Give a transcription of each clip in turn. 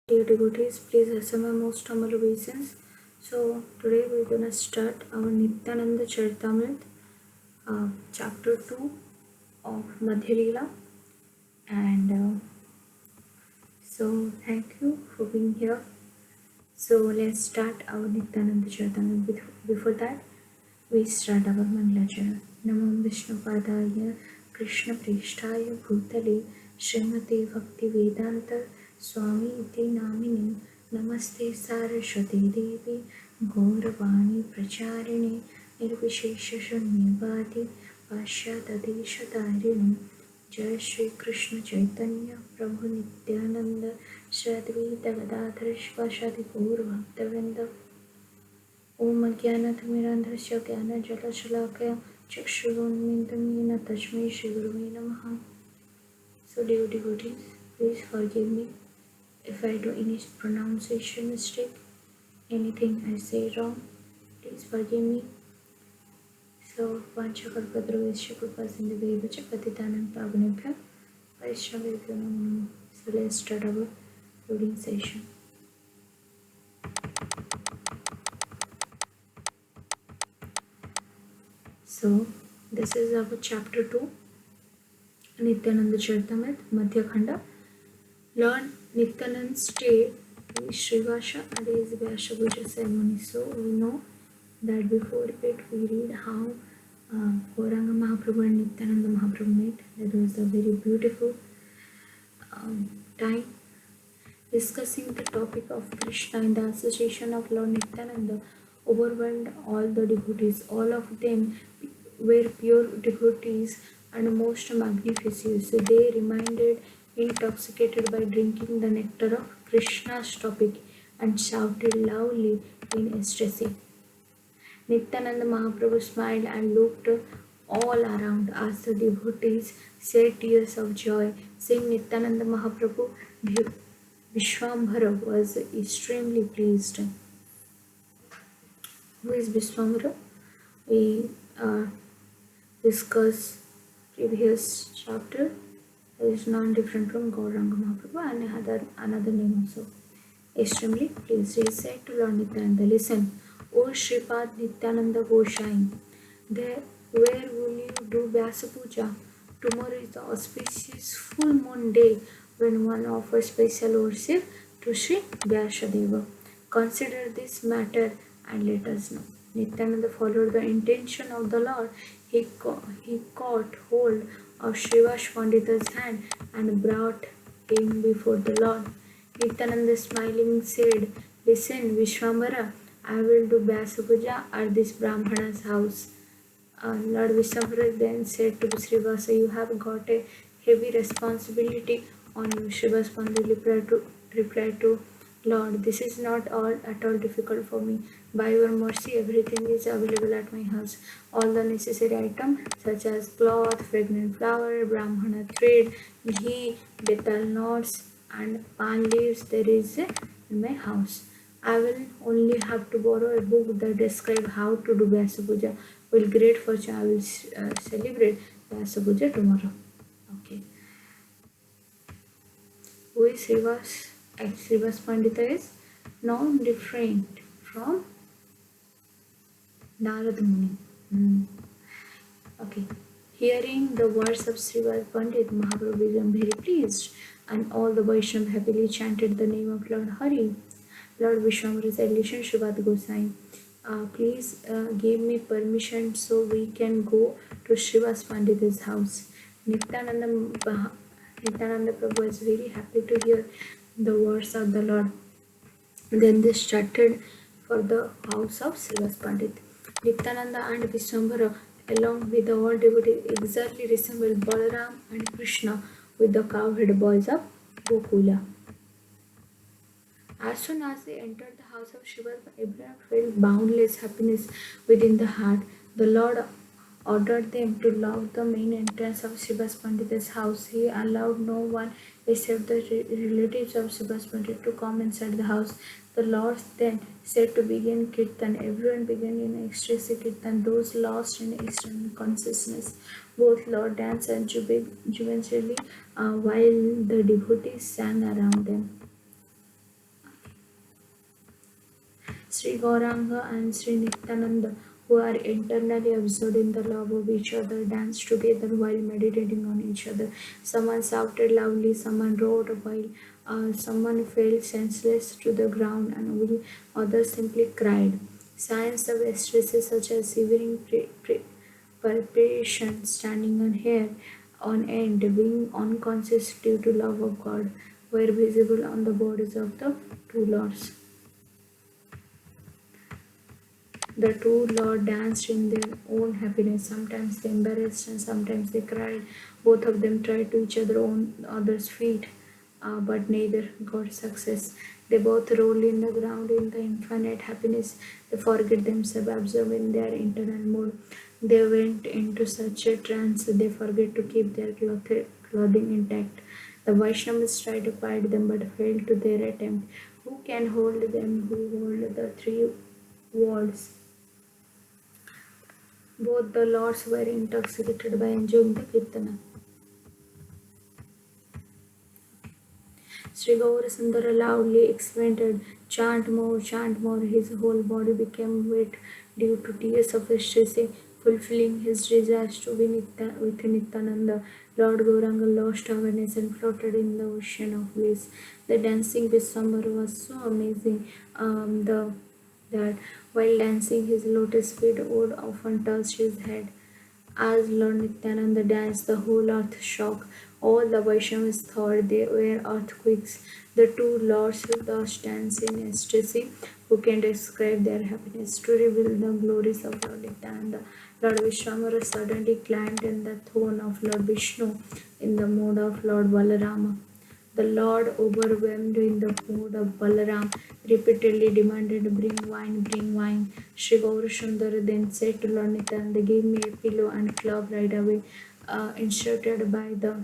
Dear devotees, please accept my most humble obeisance. So today we're gonna start our Nityananda Charitamrit, chapter 2 of Madhya Leela. And so thank you for being here. So let's start our Nityananda Charitamrit. Before that, we start our Mangalachara. Namo Vishnu Padaya Krishna Preshtaya Bhutale Srimate Bhakti Vedanta Swami Iti Namini Namaste Saraswati Devi Gauravani Pracharini Nirvishesha Shunyavadi Pashyatadesha Jai Shri Krishna Chaitanya Prabhu Nityananda Shri Advaita Gadadhar Shivasadi Gaur Bhaktavinda Om Ajnanathmirandhasya Jnanajalakaya Chakshurunmilitam Yena Tasmai Shri Gurave Namaha. So dear devotees, please forgive me if I do any pronunciation mistake, anything I say wrong, please forgive me. So Vanchakalpadravesya Krupasindhaveva Patitanam Pavanebhya Vaishnavebhyo Namo Namo. So let's start our reading session. So this is our chapter 2, Nityananda Charitamrit, Madhya Khanda. Lord Nityananda stayed with Srivasa at his Vyasa ceremony. So we know that before it we read how Gauranga Mahaprabhu and Nityananda Mahaprabhu met. That was a very beautiful time. Discussing the topic of Krishna in the association of Lord Nityananda overwhelmed all the devotees. All of them were pure devotees and most magnificent. They remained intoxicated by drinking the nectar of Krishna's topic and shouted loudly in ecstasy. Nityananda Mahaprabhu smiled and looked all around as the devotees shed tears of joy. Seeing Nityananda Mahaprabhu, Vishwambhara was extremely pleased. Who is Vishwambhara? We discussed previous chapter. It is not different from Gauranga Mahaprabhu and another name also. Extremely pleased. He said to Lord Nityananda, listen, O Shripad Nityananda Gosai, where will you do Vyasa Puja? Tomorrow is the auspicious full moon day when one offers special worship to Sri Vyasadeva. Consider this matter and let us know. Nityananda followed the intention of the Lord. He caught hold of Srivas Pandita's hand and brought him before the Lord. Nityananda smiling said, listen, Vishwambhara, I will do Vyasa Puja at this Brahmana's house. Lord Vishwambhara then said to Srivasa, you have got a heavy responsibility on you. Srivas Pandita replied to Lord, this is not at all difficult for me. By your mercy, everything is available at my house. All the necessary items such as cloth, fragrant flower, brahmana thread, ghee, betel nuts, and palm leaves there is in my house. I will only have to borrow a book that describes how to do Vyasa Puja. With great fortune, I will celebrate Vyasa Puja tomorrow. Okay. Who is Srivas? Srivas Pandita is no different from Narad Muni. Okay. Hearing the words of Srivas Pandit, Mahaprabhu became very pleased, and all the Vaishnavas happily chanted the name of Lord Hari. Lord Vishwambhara said, listen, Srivas Gosai, please give me permission so we can go to Srivas Pandita's house. Nityananda Prabhu was very happy to hear the words of the Lord. Then they started for the house of Srivas Pandit. Nityananda and Vishwambhara, along with the all devotees, exactly resembled Balaram and Krishna with the cowherd boys of Gokula. As soon as they entered the house of Shiva, everyone felt boundless happiness within the heart. The Lord ordered them to lock the main entrance of Srivas Pandita's house. He allowed no one except the relatives of Srivas Pandita to come inside the house. The Lord then said to begin Kirtan. Everyone began in ecstasy Kirtan, those lost in external consciousness. Both Lord danced and jubilantly while the devotees sang around them. Sri Gauranga and Sri Nityananda, who are internally absorbed in the love of each other, danced together while meditating on each other. Someone shouted loudly, someone roared, while someone fell senseless to the ground, and while others simply cried. Signs of stresses such as shivering perspiration, standing on hair on end, being unconscious due to love of God, were visible on the bodies of the two lords. The two lords danced in their own happiness. Sometimes they embarrassed and sometimes they cried. Both of them tried to each other on others' feet, but neither got success. They both rolled in the ground in the infinite happiness. They forget themselves, absorbed in their internal mood. They went into such a trance they forget to keep their clothing intact. The Vaishnavas tried to quiet them but failed to their attempt. Who can hold them who hold the three worlds? Both the lords were intoxicated by enjoying the kirtana. Sri Gaurasundara loudly exclaimed, chant more, chant more. His whole body became wet due to tears of ecstasy, fulfilling his desires to be with Nityananda. Lord Gauranga lost awareness and floated in the ocean of bliss. The dancing with Sambar was so amazing that while dancing, his lotus feet would often touch his head. As Lord Nityananda danced, the whole earth shook. All the Vaishnavas thought they were earthquakes. The two lords thus danced in ecstasy. Who can describe their happiness? To reveal the glories of Lord Nityananda, Lord Vishwamara suddenly climbed in the throne of Lord Vishnu in the mode of Lord Balarama. The Lord, overwhelmed in the mood of Balaram, repeatedly demanded, bring wine, bring wine. Sri Gaurasundara then said to Lord Nityananda, give me a pillow and club right away. Instructed by the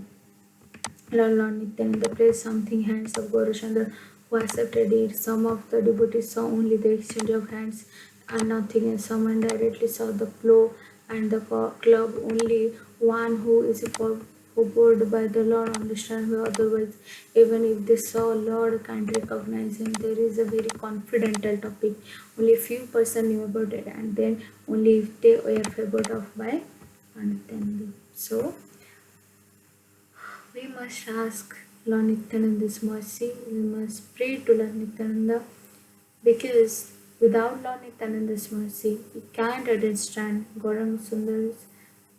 Lord Nityananda placed something hands of Gaurasundara, who accepted it. Some of the devotees saw only the exchange of hands and nothing, and someone directly saw the plow and the club. Only one who is forbade by the Lord understand who otherwise, even if they saw Lord can't recognize him. There is a very confidential topic. Only few person knew about it, and then only if they were favored of by Nityananda. So we must ask Lord Nityananda's mercy. We must pray to Lord Nityananda, because without Lord Nityananda's mercy, we can't understand Gauranga Sundar's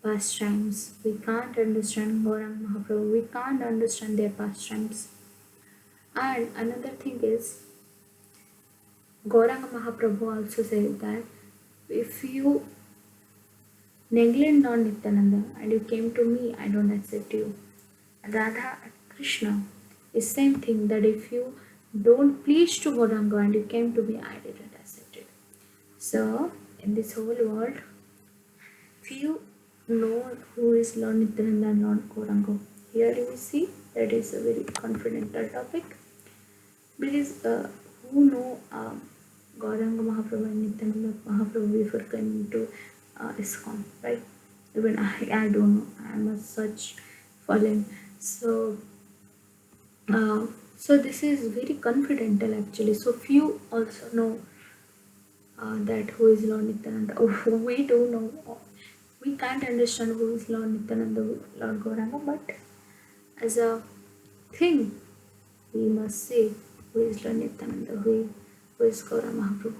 pastimes. We can't understand Gauranga Mahaprabhu. We can't understand their pastimes. And another thing is, Gauranga Mahaprabhu also said that if you neglect Lord Nityananda and you came to me, I don't accept you. Radha and Krishna is same thing, that if you don't please to Gauranga and you came to me, I didn't accept it. So in this whole world, few know who is Lord Nityananda and Lord Gauranga. Here you see that is a very confidential topic, because who know Gauranga Mahaprabhu and Nityananda Mahaprabhu before coming to ISKCON, right? Even I don't know. I am a such fallen. So this is very confidential actually. So few also know that who is Lord Nityananda. We do know. We can't understand who is Lord Nityananda, Lord Gauranga, but as a thing, we must say who is Lord Nityananda, who is Gauranga Mahaprabhu.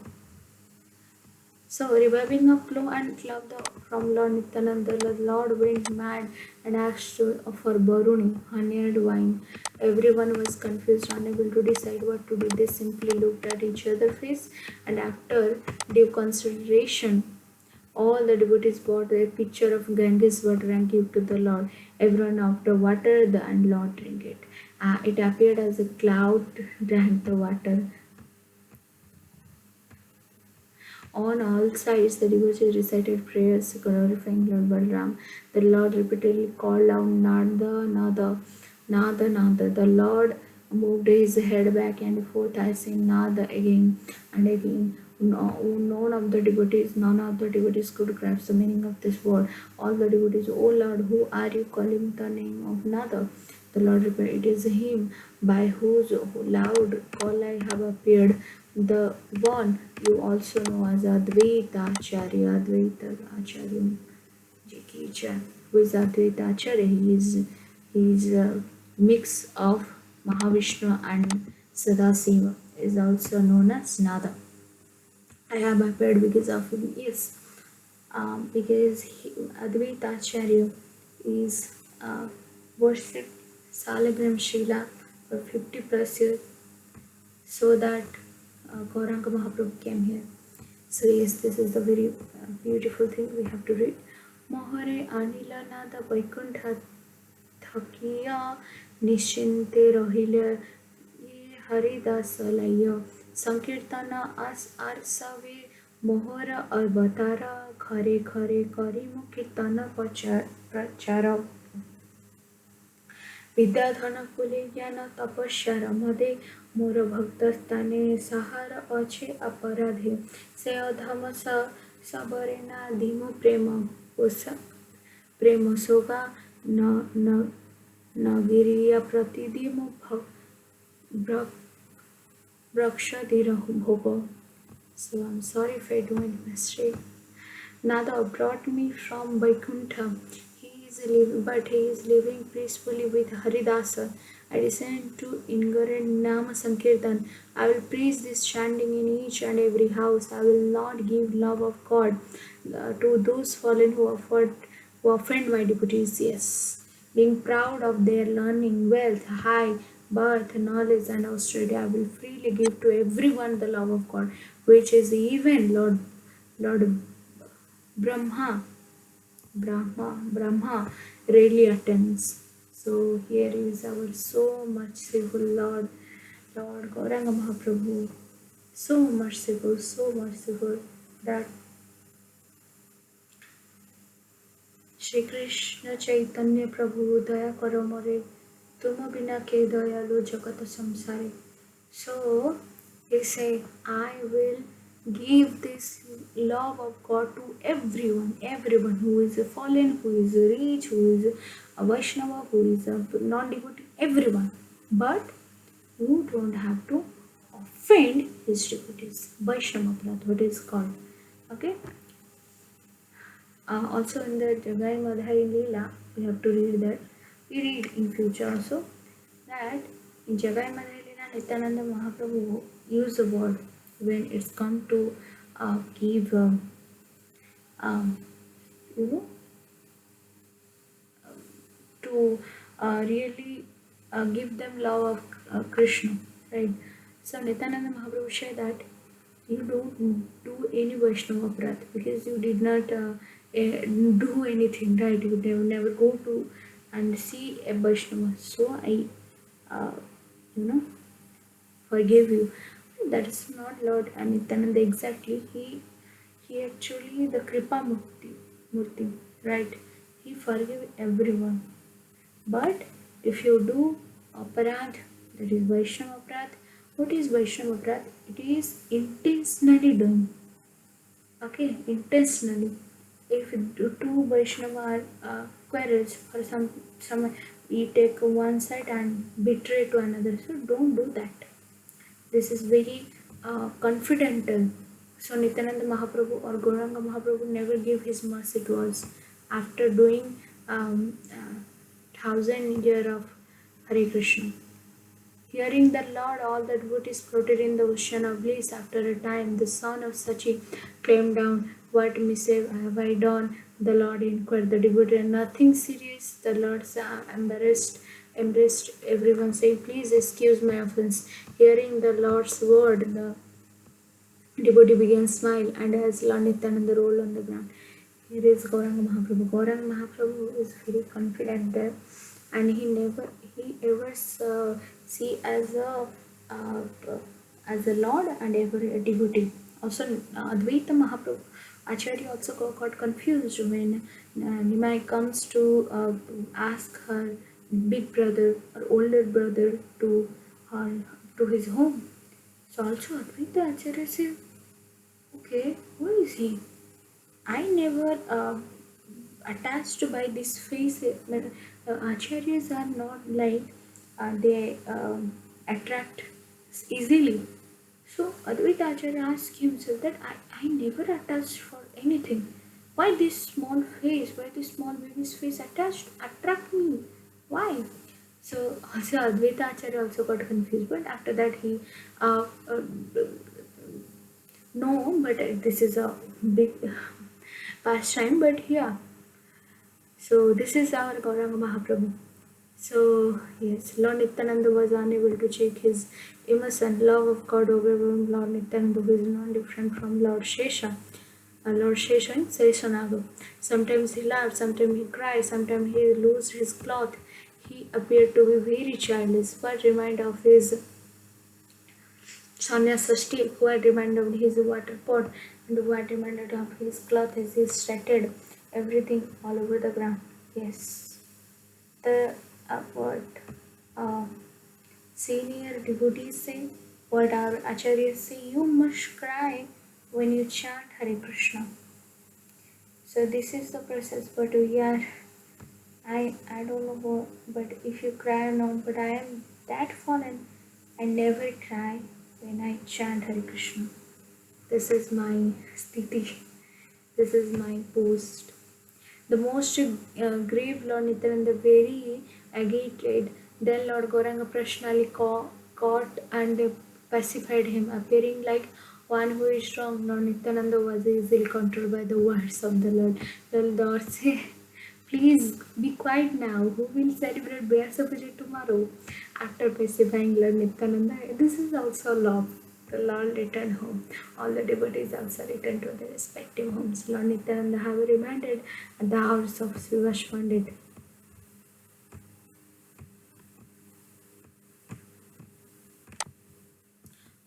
So, reviving a flow and club from Lord Nityananda, the Lord went mad and asked for Baruni, honeyed wine. Everyone was confused, unable to decide what to do. They simply looked at each other's face, and after due consideration, all the devotees brought a pitcher of Ganges water and gave to the Lord. Everyone after water, and Lord drank it. It appeared as a cloud drank the water. On all sides, the devotees recited prayers glorifying Lord Balaram. The Lord repeatedly called out, Nada, Nada, Nada, Nada. The Lord moved his head back and forth, saying Nada again and again. None of the devotees could grasp the meaning of this word. All the devotees, O Lord, who are you calling the name of Nada? The Lord replied, it is him by whose loud call I have appeared. the one you also know as Advaita Acharya, Advaita Acharya Jikicha, who is Advaita Acharya. He is a mix of Mahavishnu and Sadasiva. Is also known as Nada. I have appeared because of him. Yes, because Advaita Acharya is worshipped Salagram Srila for 50 plus years, so that Gauranga Mahaprabhu came here. So yes, this is the very beautiful thing we have to read. Mohare Anila Nada Vaikuntha Thakiya Nishinte Rohile Haridas Laya Sankirtana As Arsave Mohara Albatara Khare Khare Karimu Kirtana Prachara विद्याधन कुले ज्ञान तपस्यार मदे मोर भक्त स्थाने सहार अच्छे अपराधे से अधम सबरे ना धीमो प्रेम शोभा न नगिरिया प्रतिदिमो वृक्षधिर भोग. So I'm sorry if I do any mistake. Nada brought me from Vaikuntha. But he is living peacefully with Haridasa. I listen to ignorant Nama Sankirtan. I will praise this chanting in each and every house. I will not give love of God to those fallen who offend my devotees. Yes, being proud of their learning, wealth, high birth, knowledge, and austerity, I will freely give to everyone the love of God, which is even Lord Brahma rarely attends. So here is our so merciful Lord Gauranga Mahaprabhu, so merciful that Shri Krishna Chaitanya Prabhu Daya Karo More Tuma Bina Ke Dayalu Jagata Samsare. So he said, I will give this love of God to everyone who is a fallen, who is a rich, who is a Vaishnava, who is a non-devotee, everyone. But you don't have to offend his devotees. Vaishnava Prat, what is called. Okay. Also in the Jagai Madhai Leela, we have to read that. We read in future also that in Jagai Madhai Leela, Nityananda Mahaprabhu used the word when it's come to give to really give them love of Krishna, right? So Nityananda Mahaprabhu said that you don't do any Vaishnava Prat because you did not do anything, right? You never go to and see a Vaishnava. So I, forgive you. That is not Lord Nityananda exactly. He actually the Kripa Murti, right? He forgive everyone. But if you do aparadh, that is Vaishnava Aparadh, what is Vaishnava Aparadh? It is intentionally done. Okay, intentionally. If two Vaishnava quarrels for some we take one side and betray to another. So don't do that. This is very confidential. So Nityananda Mahaprabhu or Gauranga Mahaprabhu never gave his mercy to us after doing 1,000 years of Hare Krishna. Hearing that Lord, all the devotees floated in the ocean of bliss. After a time, the son of Sachi came down. What missive have I done? The Lord inquired. The devotee, nothing serious. The Lord embraced everyone, saying, please excuse my offense. Hearing the Lord's word, the devotee began to smile, and as Lord Nityananda rolled on the ground. Here is Gauranga Mahaprabhu. Gauranga Mahaprabhu is very confident there, and he ever see as a Lord and ever a devotee. Also, Advaita Mahaprabhu Acharya also got confused when Nimai comes to ask her big brother or older brother to his home. So also Advaita Acharya said, okay, who is he? I never attached by this face. Acharyas are not like they attract easily. So Advaita Acharya asked himself that I never attached for anything. Why this small face, why this small baby's face attract me? Why? So Advaita Acharya also got confused, but after that he uh, uh, no, but this is a big pastime, but yeah. So this is our Gauranga Mahaprabhu. So yes, Lord Nityananda was unable to check his immense love of God overwhelmed Lord Nityananda, who is not different from Lord Shesha. Lord Shesha in Seshanaga. Sometimes he laughed, sometimes he cried, sometimes he loosed his cloth. He appeared to be very childish, but reminded of his Sanya Sashti, who had reminded of his water pot and who had reminded of his cloth as he scattered everything all over the ground. Yes. The what uh, senior devotees say, what our acharyas say, you must cry when you chant Hare Krishna. So this is the process, but we are, I don't know what, but if you cry or not, but I am that fallen, I never cry when I chant Hare Krishna. This is my sthiti, this is my post. The most grave Lord Nityananda very agitated. Then Lord Gauranga personally caught and pacified him, appearing like one who is strong. Lord Nityananda was easily controlled by the words of the Lord. The Lord said, please be quiet now. Who will celebrate Vyasa Puja tomorrow? After pacifying Lord Nityananda, this is also love. The Lord returned home. All the devotees also returned to their respective homes. Lord Nityananda have reminded at the house of Srivash Pandit.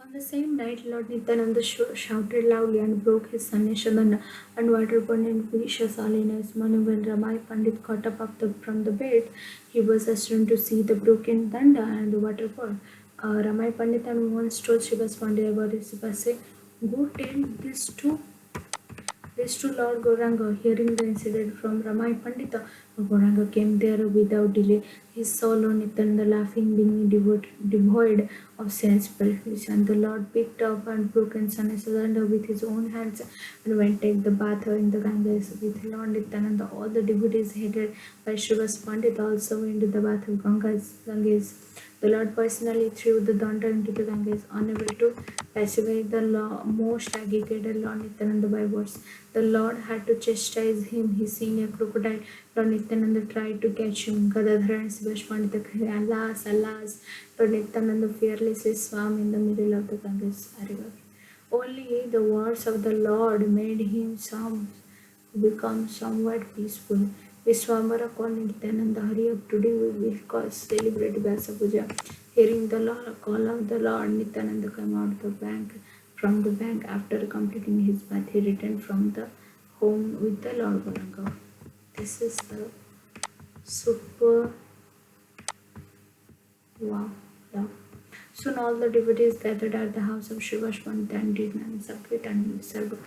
On the same night, Lord Nityananda shouted loudly and broke his Sanyashadana and water in vicious holiness. Morning when Ramai Pandit caught up from the bed, he was astounded to see the broken danda and the water pot. Ramai Pandit and once told Srivas Pandit about his say, go tell this to Lord Gauranga. Hearing the incident from Ramai Pandita, Gauranga came there without delay. He saw Lord Nityananda laughing, being devoid of sense permission. The Lord picked up and broken Sanasadanda with his own hands and went take the bath in the Ganges with Lord Nityananda. All the devotees headed by Srivas Pandit also went to the bath of Ganges. The Lord personally threw the danda into the Ganges, unable to pacify the most agitated Lord Nityananda by words. The Lord had to chastise him. He seen a crocodile. Lord Nityananda tried to catch him. Gadadhara and Sivash Pandita cried, alas, alas. Lord Nityananda fearlessly swam in the middle of the Ganges river. Only the words of the Lord made him become somewhat peaceful. Vishwambara called Nityananda, hurry up, today we will celebrate Vyasa Puja. Hearing the call of the Lord, Nityananda came out from the bank after completing his bath. He returned from the home with the Lord Gauranga. This is the super wow love. Soon all the devotees gathered at the house of Srivas Pandita and did Sankirtan and served.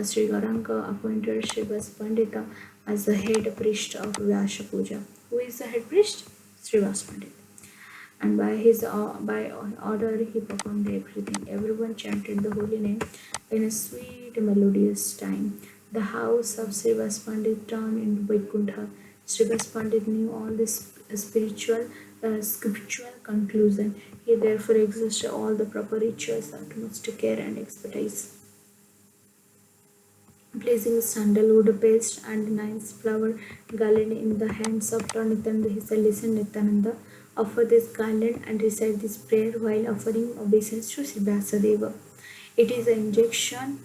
Sri Gauranga appointed Srivas Pandita as the head priest of Vyasa Puja. Who is the head priest? Srivas Pandita. And by order he performed everything. Everyone chanted the holy name in a sweet melodious time. The house of Srivas Pandit turned into Vaikuntha. Srivas Pandit knew all this scriptural conclusion. He therefore exhausted all the proper rituals, utmost care and expertise. Placing sandalwood paste and nice flower garland in the hands of Lord Nityananda, he said, listen Nityananda, offer this garland and recite this prayer while offering obeisance to Sri Vyasadeva. It is an injection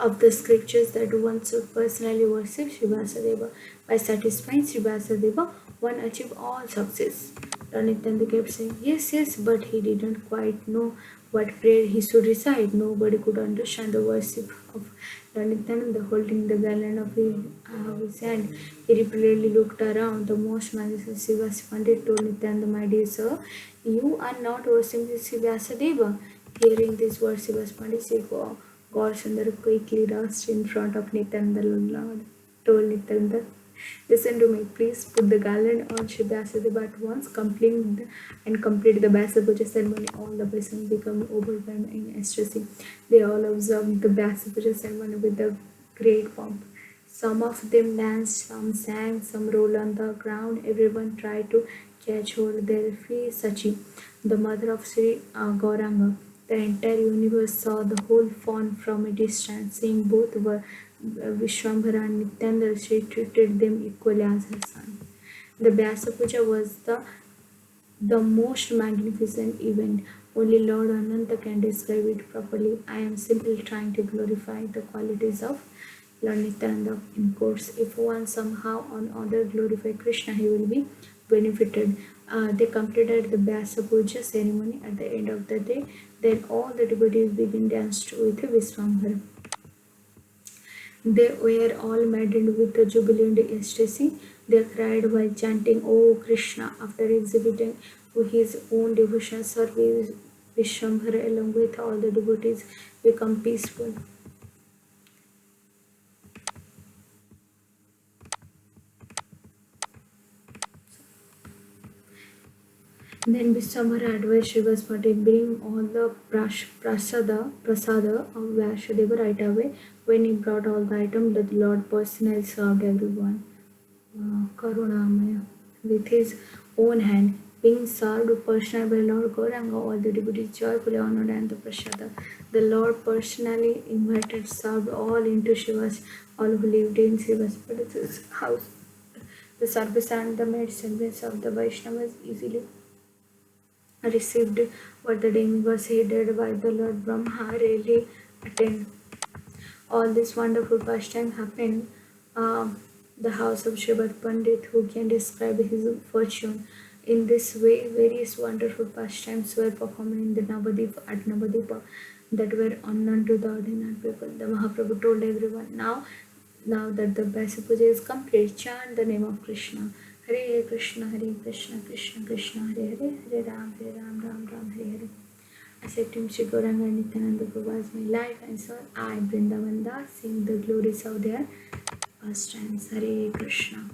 of the scriptures that one should personally worship Sri Vyasadeva. By satisfying Sri Vyasadeva, one achieves all success. Lord Nityananda kept saying, yes, yes, but he didn't quite know what prayer he should recite. Nobody could understand the worship of Lord Nityananda holding the garland of his hand. He repeatedly looked around. The most magnificent Srivas Pandit told Nityananda, my dear sir, you are not worshipping Sri Vyasadeva. Hearing these words, Srivas Pandit said, God Sundar quickly rushed in front of Nityananda. Lord told Nityananda, Listen to me, please put the garland on Shri Vyasadeva at once, complete the Vyasa Puja ceremony. All the persons become overwhelmed in ecstasy. They all observed the Vyasa Puja ceremony with a great pomp. Some of them danced, some sang, some rolled on the ground. Everyone tried to catch hold of their free Sachi, the mother of Sri Gauranga. The entire universe saw the whole fawn from a distance, seeing both were Vishwambhara and Nityananda. She treated them equally as her son. The Vyasa Puja was the most magnificent event. Only Lord Ananta can describe it properly. I am simply trying to glorify the qualities of Lord Nityananda. In course, if one somehow or other glorify Krishna, he will be benefited. They completed the Vyasa Puja ceremony at the end of the day. Then all the devotees began dance with Vishwambhara. They were all maddened with the jubilant ecstasy. They cried while chanting, "O Krishna!" After exhibiting his own devotion service, Vishwambhara, along with all the devotees, become peaceful. Then Vishwambhara advised Srivastava, bring all the prasada of Vyasadeva right away. When he brought all the items, the Lord personally served everyone. Karunamaya. With his own hand, being served personally by Lord Gauranga, all the devotees joyfully honored and the prasada. The Lord personally invited, served all into Shiva's, all who lived in Srivastava's house. The service and the maid service of the Vaishnavas easily received what the demigods headed by the Lord Brahma really attend. All this wonderful pastime happened the house of Shabad Pandit, who can describe his fortune. In this way, various wonderful pastimes were performed in the Navadipa that were unknown to the ordinary people. The Mahaprabhu told everyone, now that the Vyasa Puja is complete, chant the name of Krishna. Hare Krishna, Krishna Krishna, Hare Hare, Hare Ram, Ram Ram, Hare Hare. Accepting Sri Gauranga and Nityananda Prabhu as my life and soul, I, Vrindavan Das, sing the glories of their pastimes. Hare Krishna.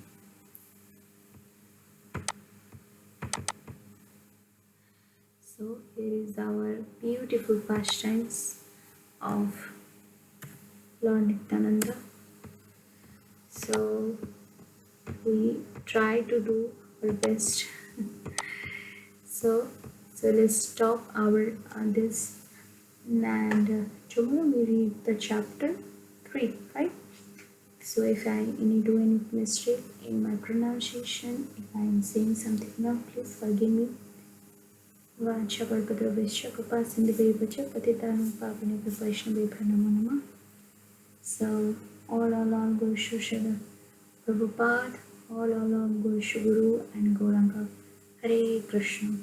So here is our beautiful pastimes of Lord Nityananda. So we try to do our best. So let's stop our this, and tomorrow we read the chapter 3, right? So if I do any mistake in my pronunciation, if I am saying something wrong, please forgive me. So all along go Srila Prabhupada, all along go Guru and Gauranga. Hare Krishna.